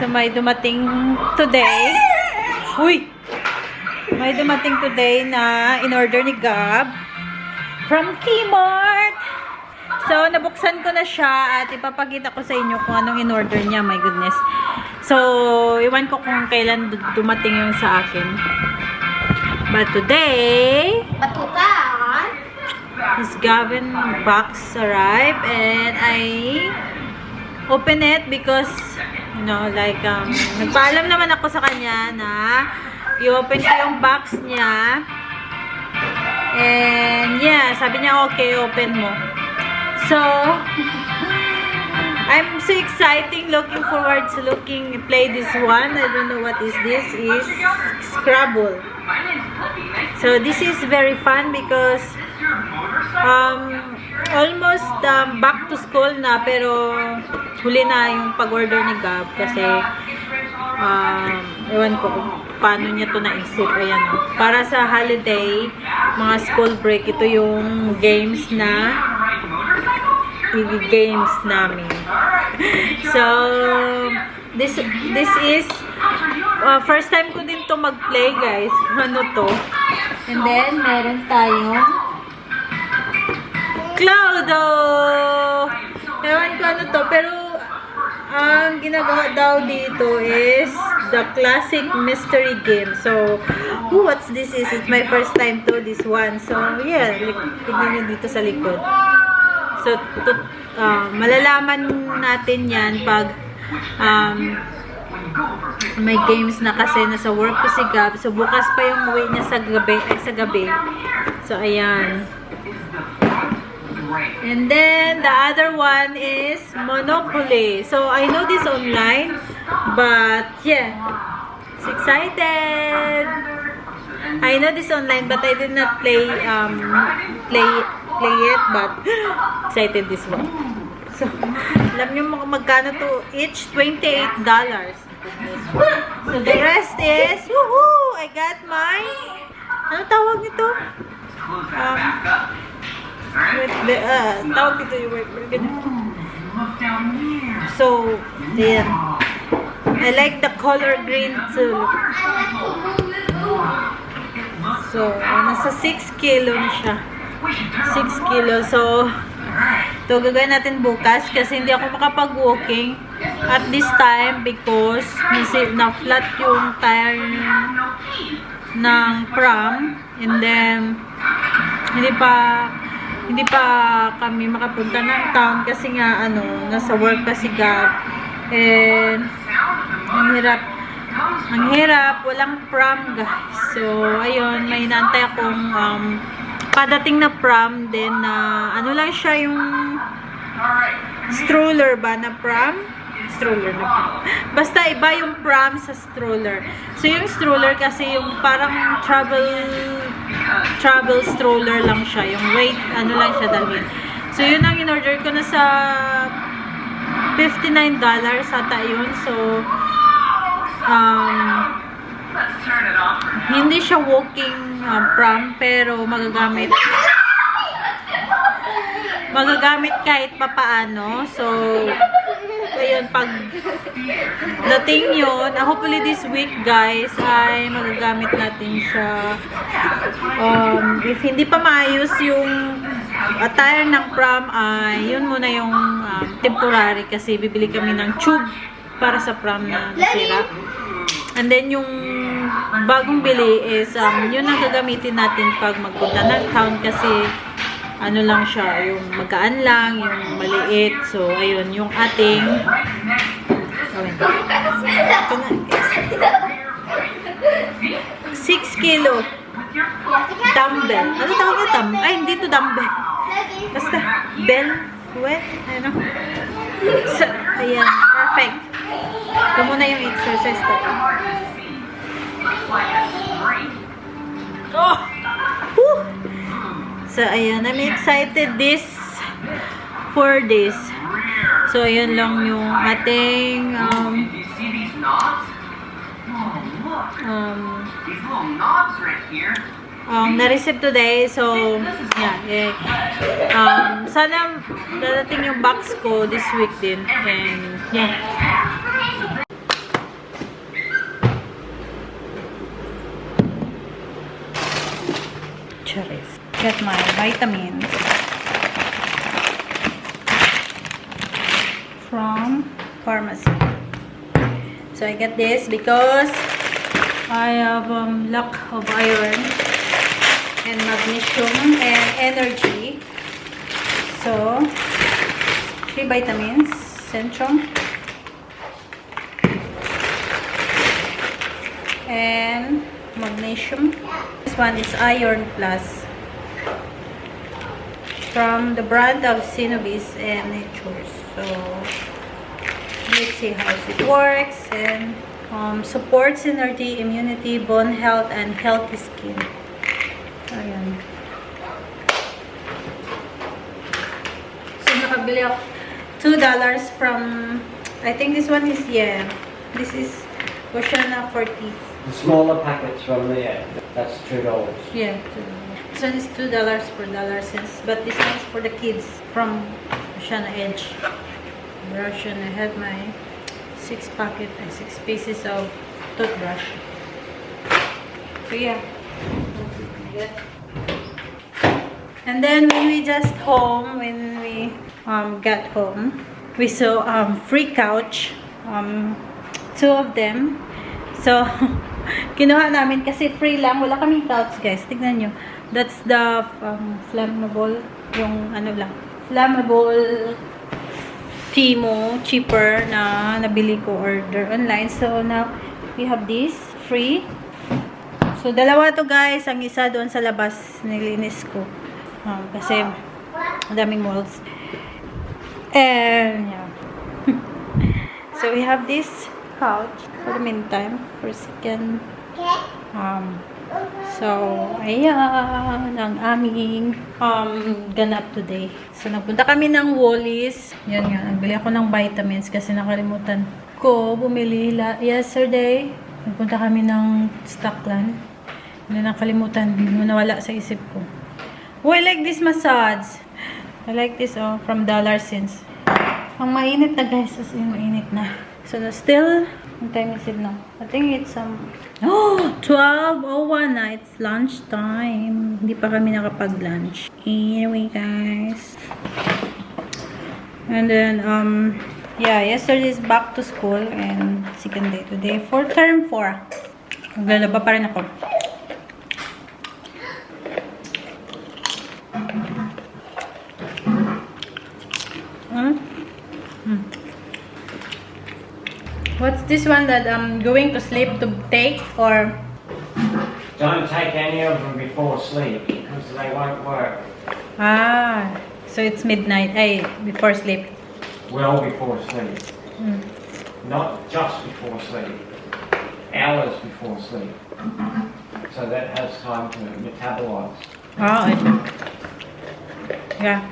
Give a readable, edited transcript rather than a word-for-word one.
So, may dumating today. Uy! May dumating today na in-order ni Gab from Kmart. So, nabuksan ko na siya at ipapakita ko sa inyo kung anong in-order niya. My goodness. So, iwan ko kung kailan dumating yung sa akin. But today, his Gavin box arrived and I open it because, you know, like, nagpaalam naman ako sa kanya na i-open ko yung box niya. And, yeah, sabi niya, okay, open mo. So, I'm so excited, looking forward to play this one. I don't know what is this. Is Scrabble. So, this is very fun because almost back to school na, pero huli na yung pag-order ni Gab kasi ewan ko kung paano niya to naisip. Ayan, para sa holiday, mga school break, ito yung games na games namin. So, this is first time ko din to mag-play, guys. Ano to? And then, meron tayong Cloudo! Ewan ko ano to, pero ang ginagawa daw dito is the classic mystery game. So, what's this is? It's my first time to this one. So, yeah, tignan nyo dito sa likod. So, malalaman natin yan pag may games na kasi nasa work ko si Gab. So, bukas pa yung uwi niya sa gabi. So, ayan. And then, the other one is Monopoly. So, I know this online, but, yeah, it's excited. I know this online, but I did not play it, but excited this one. So, alam nyo magkano to each? $28. So, the rest is, woohoo! I got my, ano tawag nito? Tawag dito yung so, then, I like the color green too. So, nasa 6 kilo na siya. 6 kilo. So, ito gagawin natin bukas kasi hindi ako makapag-walking at this time because na-flat yung tire ng pram and then hindi pa kami makapunta ng town kasi nga nasa work pa si Gab and ang hirap, walang pram, guys. So, ayun, may inaantay akong padating na pram, then ano lang siya yung stroller ba na pram? Stroller na pram. Basta iba yung pram sa stroller. So, yung stroller kasi yung parang travel stroller lang siya. Yung weight, ano lang siya dalhin. So, yun ang in-order ko na sa $59 ata yun. So, hindi siya walking pram, pero magagamit kahit papaano. So, ayun, pag dating yun, hopefully this week, guys, ay magagamit natin siya. If hindi pa maayos yung attire ng pram, ay yun muna yung temporary kasi bibili kami ng tube para sa pram na nasira. And then yung bagong bili is yun ang gagamitin natin pag magpunta ng town kasi ano lang siya, yung magaan lang, yung maliit. So, ayun, yung ating 6 kilo dumbbell. Ano tawag na dumbbell? Ay, hindi to dumbbell. Basta, bell, wet, ano. So, ayan, perfect. Ito muna yung exercise ko. Oh! Woo! So, ayan. I'm excited for this. So, ayan lang yung ating na-receive today. So, yeah. Sana dadating yung box ko this week din. And, yeah. Charis. Get my vitamins from pharmacy. So I get this because I have lack of iron and magnesium and energy. So 3 vitamins, Centrum and magnesium. This one is Iron Plus from the brand of Synnovis and Natures. So let's see how it works, and supports energy, immunity, bone health, and healthy skin. Ayan. So nakabili ako $2 from, I think this one is, yeah, this is Oceana for teeth. The smaller packets from there, that's $2. Yeah, $2. This one is $2 per $1 but this one is for the kids from Oceana Edge. Brush, and I had my 6 pieces of toothbrush. So yeah. And then when we got home, we saw free couch, 2 of them. So kinuha namin kasi free lang, wala kaming couch, guys. Tignan nyo. That's the flammable, yung ano lang, flammable Timo, cheaper na nabili ko, order online. So now we have this free. So dalawa to, guys. Ang isa doon sa labas nilinis ko kasi daming malls. And yeah. So we have this couch for the meantime, for second. So ayan ang aming ganap today. So nagpunta kami ng Wallis. Yan nga, nagbili ako ng vitamins kasi nakalimutan ko bumili yesterday. Nagpunta kami ng Stockland. Hindi nakalimutan, nawala sa isip ko. Oh, I like this massage. I like this from Dollar Sense. Ang mainit na, guys, as in mainit na. So still, ang time is it now? I think it's 12:01 na. It's lunch time. Hindi pa kami nakapag-lunch. Anyway, guys. And then, yeah, yesterday is back to school and second day today for term 4. Maglalaba pa rin ako. What's this one that I'm going to sleep to take, or? Don't take any of them before sleep because they won't work. Ah, so it's midnight. Before sleep. Well before sleep. Not just before sleep. Hours before sleep. So that has time to metabolize. Oh, I see. Yeah.